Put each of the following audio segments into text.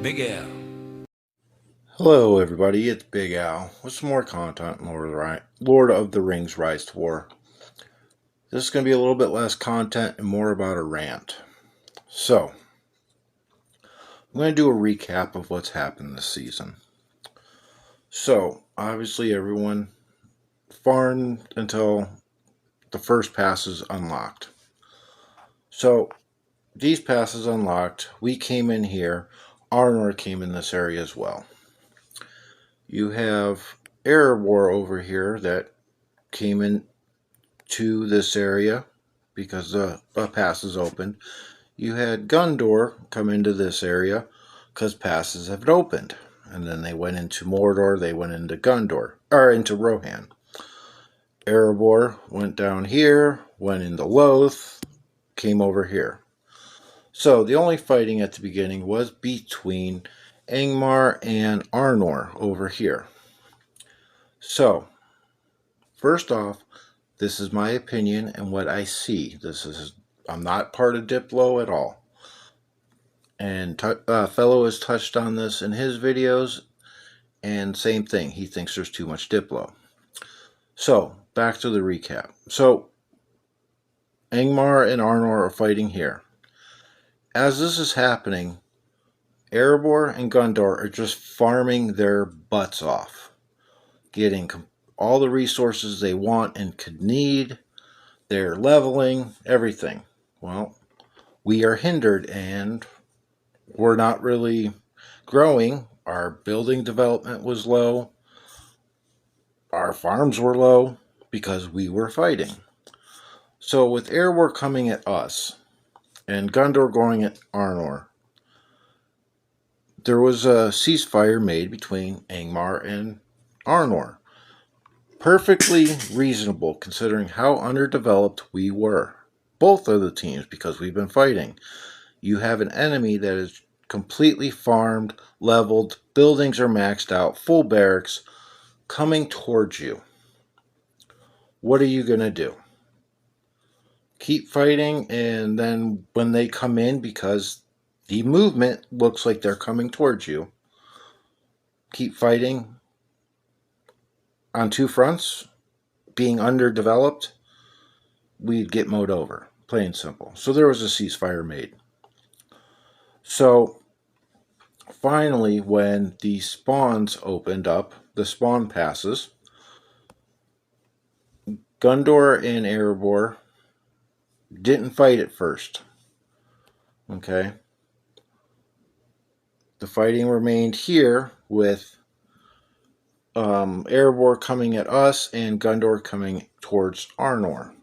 Big Al. Hello everybody, it's Big Al with some more content in Lord of the Rings Rise to War. This is going to be a little bit less content and more about a rant. So, I'm going to do a recap of what's happened this season. So, obviously everyone farmed until the first pass is unlocked. So, these passes unlocked, we came in here, Arnor came in this area as well. You have Erebor over here that came in to this area because the pass is open. You had Gondor come into this area because passes have opened. And then they went into Mordor, they went into Gondor, or into Rohan. Erebor went down here, went into Loth, came over here. So the only fighting at the beginning was between Angmar and Arnor over here. So, first off, this is my opinion and what I see. I'm not part of Diplo at all. And Fellow has touched on this in his videos, and same thing. He thinks there's too much Diplo. So, back to the recap. So, Angmar and Arnor are fighting here. As this is happening, Erebor and Gondor are just farming their butts off, getting all the resources they want and could need. They're leveling, everything. Well, we are hindered and we're not really growing. Our building development was low. Our farms were low because we were fighting. So with Erebor coming at us and Gondor going at Arnor, there was a ceasefire made between Angmar and Arnor. Perfectly reasonable considering how underdeveloped we were. Both of the teams, because we've been fighting. You have an enemy that is completely farmed, leveled, buildings are maxed out, full barracks, coming towards you. What are you going to do? Keep fighting, and then when they come in, because the movement looks like they're coming towards you, keep fighting on two fronts, being underdeveloped, we'd get mowed over. Plain and simple. So there was a ceasefire made. So finally, when the spawns opened up, the spawn passes, Gondor and Erebor didn't fight at first. Okay. The fighting remained here with Erebor coming at us and Gondor coming towards Arnor.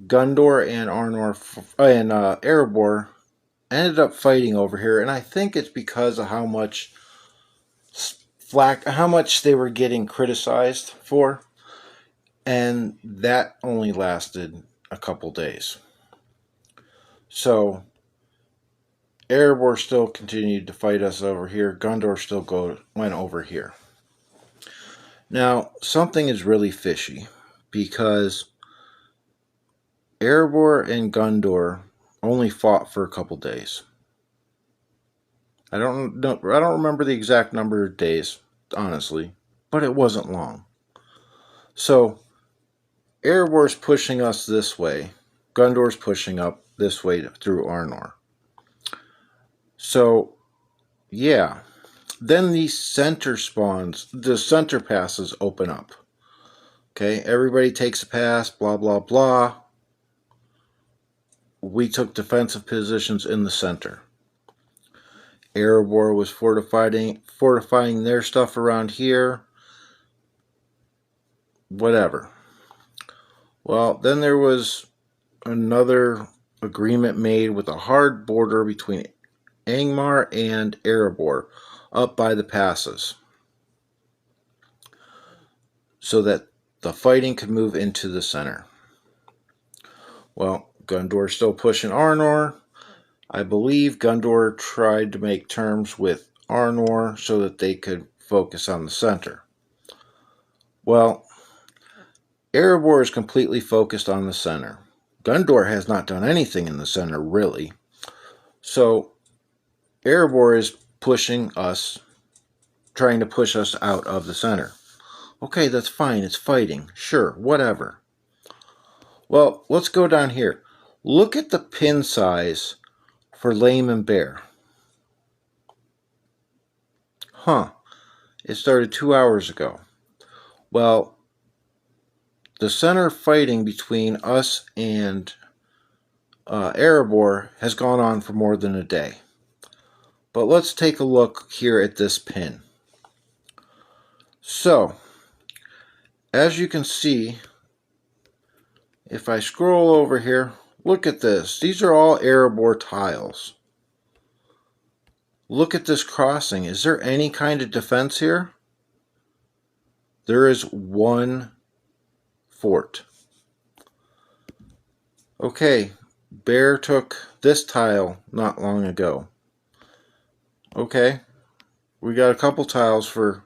Gondor and Erebor ended up fighting over here, and I think it's because of how much they were getting criticized for, and that only lasted a couple days. So Erebor still continued to fight us over here. Gondor still went over here. Now, something is really fishy because Erebor and Gondor only fought for a couple days. I don't remember the exact number of days, honestly, but it wasn't long. So Erebor's pushing us this way. Gondor's pushing up this way through Arnor. So, yeah. Then the center passes open up. Okay, everybody takes a pass, blah, blah, blah. We took defensive positions in the center. Erebor was fortifying their stuff around here. Whatever. Well, then there was another agreement made with a hard border between Angmar and Erebor up by the passes, so that the fighting could move into the center. Well, Gondor's still pushing Arnor. I believe Gondor tried to make terms with Arnor so that they could focus on the center. Well, Erebor is completely focused on the center. Gondor has not done anything in the center, really. So Erebor is pushing us, trying to push us out of the center. Okay, that's fine. It's fighting. Sure, whatever. Well, let's go down here. Look at the pin size for Lame and Bear. Huh. It started 2 hours ago. Well, the center fighting between us and Erebor has gone on for more than a day. But let's take a look here at this pin. So, as you can see, if I scroll over here, look at this. These are all Erebor tiles. Look at this crossing. Is there any kind of defense here? There is one fort. Okay, Bear took this tile not long ago. Okay, we got a couple tiles for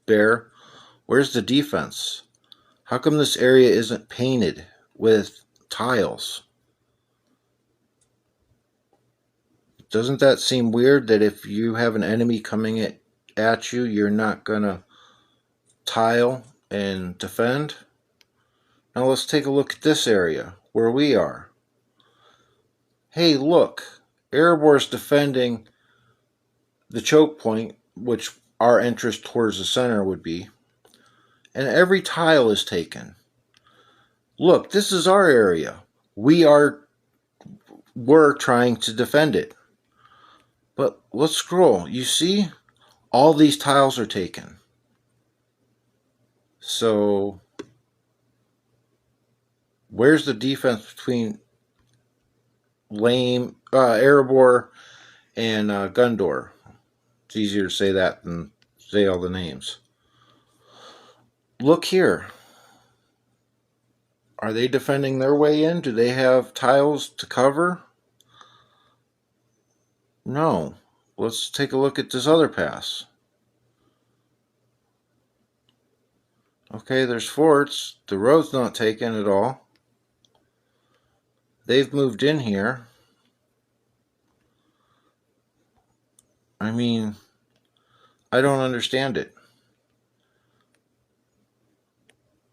Bear. Where's the defense? How come this area isn't painted with tiles? Doesn't that seem weird that if you have an enemy coming at you, you're not gonna tile and defend? Now let's take a look at this area where we are. Hey, look, Erebor's defending the choke point, which our entrance towards the center would be, and every tile is taken. Look, this is our area. We're trying to defend it. But let's scroll. You see, all these tiles are taken. So, where's the defense between Erebor and Gundor? It's easier to say that than say all the names. Look here. Are they defending their way in? Do they have tiles to cover? No. Let's take a look at this other pass. Okay, there's forts. The road's not taken at all. They've moved in here. I mean, I don't understand it.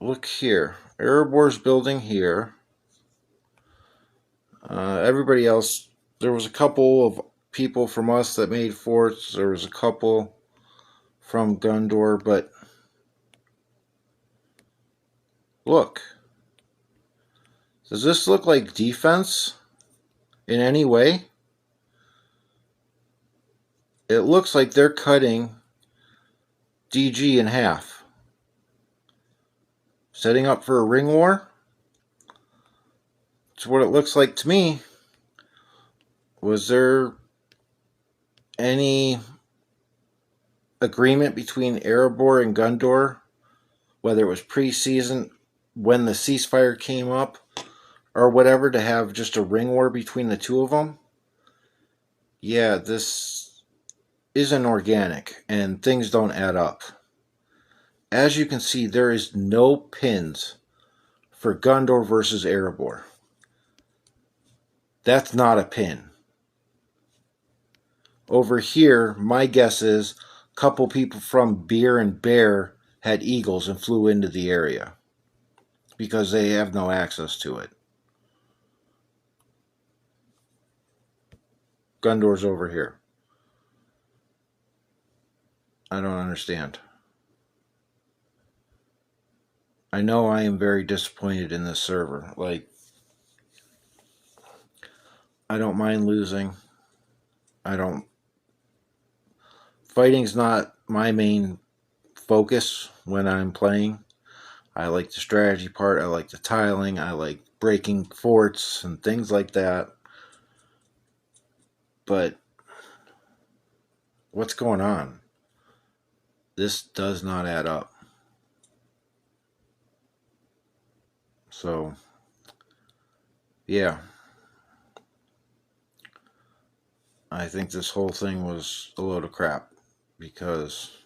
Look here. Erebor's building here. Everybody else, there was a couple of people from us that made forts. There was a couple from Gundor, but look. Does this look like defense in any way? It looks like they're cutting DG in half. Setting up for a ring war? It's what it looks like to me. Was there any agreement between Erebor and Gundor, whether it was pre-season when the ceasefire came up or whatever, to have just a ring war between the two of them? Yeah, this isn't organic and things don't add up. As you can see, there is no pins for Gundor versus Erebor. That's not a pin. Over here, my guess is a couple people from Beer and Bear had eagles and flew into the area because they have no access to it. Gundor's over here. I don't understand. I know I am very disappointed in this server. Like, I don't mind losing. Fighting's not my main focus when I'm playing. I like the strategy part. I like the tiling. I like breaking forts and things like that. But what's going on? This does not add up. So, yeah. I think this whole thing was a load of crap because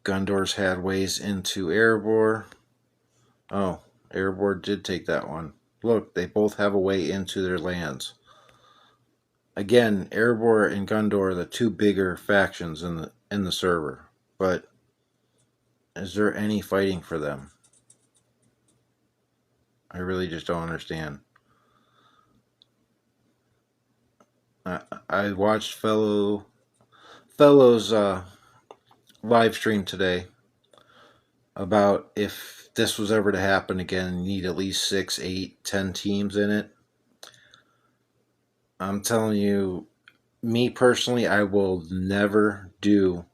Gundor's had ways into Erebor. Oh, Erebor did take that one. Look, they both have a way into their lands. Again, Erebor and Gundor are the two bigger factions in the server, but is there any fighting for them? I really just don't understand. I watched fellows live stream today about if this was ever to happen again, you need at least 6, 8, 10 teams in it. I'm telling you, me personally, I will never do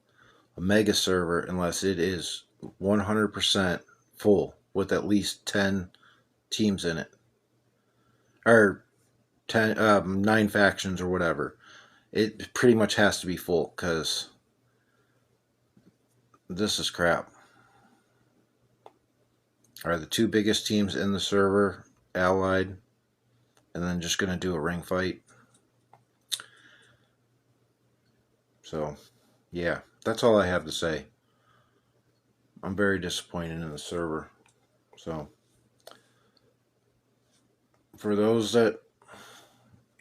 a mega server unless it is 100% full with at least 10 teams in it, or 10, 9 factions or whatever. It pretty much has to be full because this is crap. Are the two biggest teams in the server allied and then just going to do a ring fight? So, yeah, that's all I have to say. I'm very disappointed in the server. So, for those that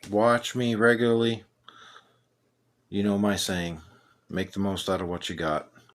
watch me regularly, you know my saying, make the most out of what you got.